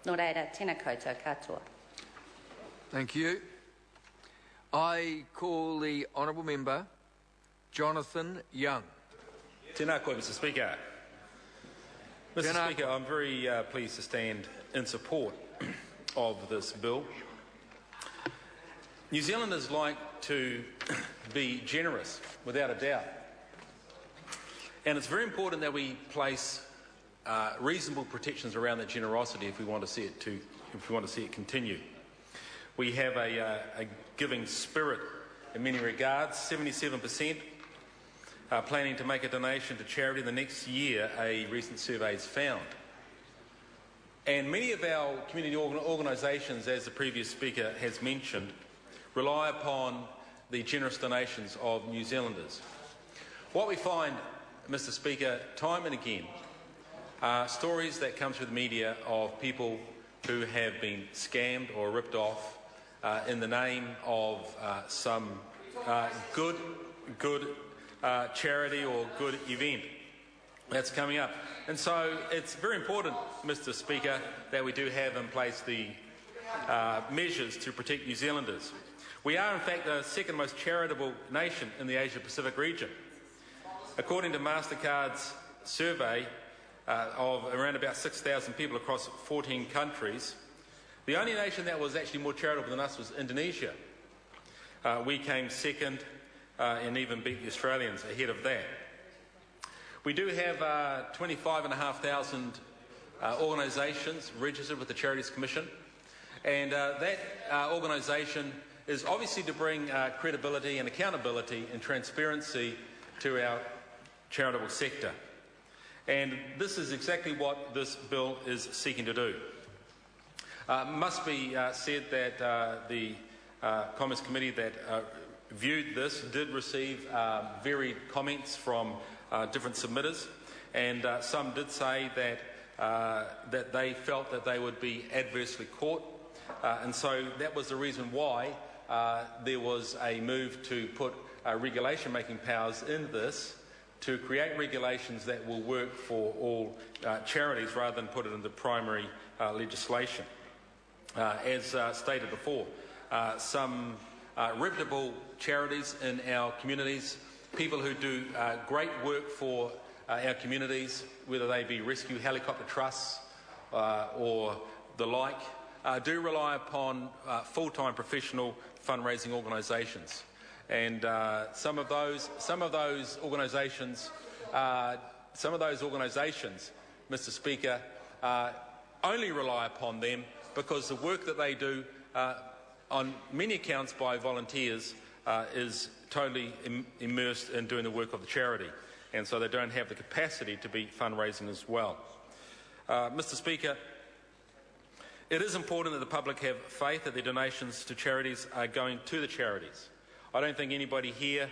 Nō reira, tēnā koutou katoa. Thank you. I call the Honourable Member Jonathan Young. Tēnā koe, Mr Speaker. Mr Speaker, I'm very pleased to stand in support of this bill. New Zealanders like to be generous, without a doubt. And it's very important that we place reasonable protections around that generosity if we want to see it continue. We have a giving spirit in many regards. 77% are planning to make a donation to charity the next year, a recent survey has found. And many of our community organisations, as the previous speaker has mentioned, rely upon the generous donations of New Zealanders. What we find, Mr Speaker, time and again, are stories that come through the media of people who have been scammed or ripped off in the name of some good charity or good event that's coming up. And so it's very important, Mr Speaker, that we do have in place the measures to protect New Zealanders. We are in fact the second most charitable nation in the Asia Pacific region. According to MasterCard's survey of around about 6,000 people across 14 countries, the only nation that was actually more charitable than us was Indonesia. We came second and even beat the Australians ahead of that. We do have 25,500 organisations registered with the Charities Commission, and that organisation is obviously to bring credibility and accountability and transparency to our charitable sector. And this is exactly what this bill is seeking to do. Must be said that the Commerce Committee that viewed this did receive varied comments from different submitters, and some did say that they felt that they would be adversely caught, and so that was the reason why there was a move to put regulation-making powers in this to create regulations that will work for all charities rather than put it into primary legislation. As stated before, some reputable charities in our communities, people who do great work for our communities, whether they be rescue helicopter trusts or the like, do rely upon full-time professional fundraising organisations. And some of those organisations, Mr Speaker, only rely upon them because the work that they do, on many accounts by volunteers, is totally immersed in doing the work of the charity, and so they don't have the capacity to be fundraising as well. Mr Speaker, it is important that the public have faith that their donations to charities are going to the charities. I don't think anybody here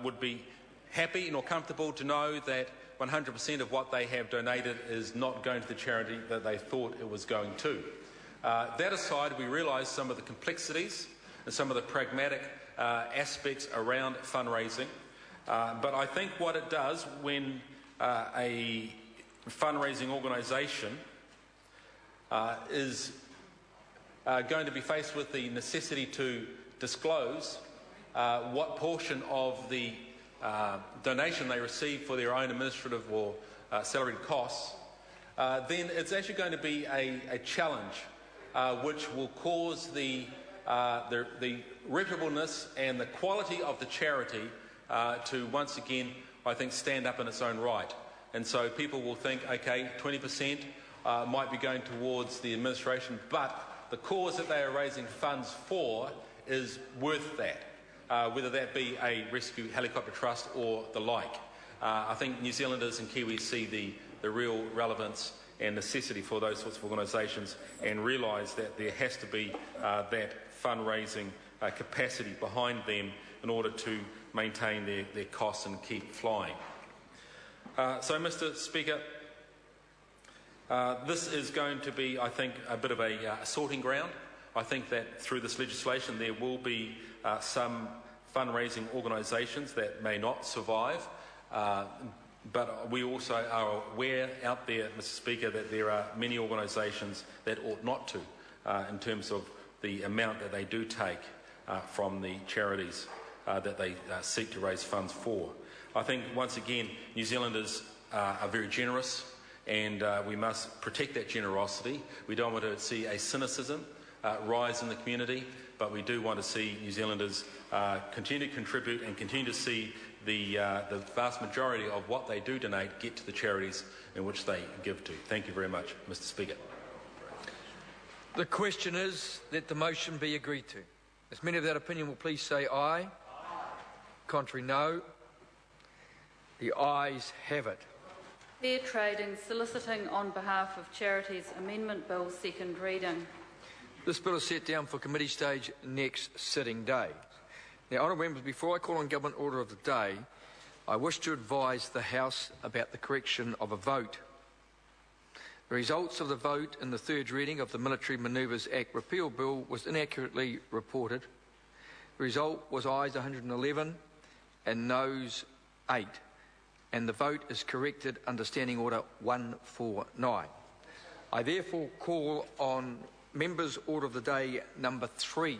would be happy nor comfortable to know that 100% of what they have donated is not going to the charity that they thought it was going to. That aside, we realise some of the complexities and some of the pragmatic aspects around fundraising, but I think what it does when a fundraising organisation is going to be faced with the necessity to disclose what portion of the donation they receive for their own administrative or salaried costs, then it's actually going to be a challenge which will cause the reputableness and the quality of the charity to once again, I think, stand up in its own right. And so people will think, okay, 20% might be going towards the administration, but the cause that they are raising funds for is worth that, whether that be a rescue helicopter trust or the like. I think New Zealanders and Kiwis see the real relevance and necessity for those sorts of organisations and realise that there has to be that fundraising capacity behind them in order to maintain their costs and keep flying. So, Mr Speaker, this is going to be, I think, a bit of a sorting ground. I think that through this legislation there will be some fundraising organisations that may not survive But we also are aware out there, Mr Speaker, that there are many organisations that ought not to, in terms of the amount that they do take from the charities that they seek to raise funds for. I think, once again, New Zealanders are very generous, and we must protect that generosity. We don't want to see a cynicism rise in the community, but we do want to see New Zealanders continue to contribute and continue to see the vast majority of what they do donate get to the charities in which they give to. Thank you very much, Mr Speaker. The question is that the motion be agreed to. As many of that opinion will please say aye. Aye. Contrary, no. The ayes have it. Fair Trading Soliciting on behalf of Charities Amendment Bill, second reading. This bill is set down for committee stage next sitting day. Now, honourable members, before I call on government order of the day, I wish to advise the House about the correction of a vote. The results of the vote in the third reading of the Military Manoeuvres Act repeal bill was inaccurately reported. The result was ayes 111 and noes 8, and the vote is corrected under Standing Order 149. I therefore call on Members' Order of the Day number 3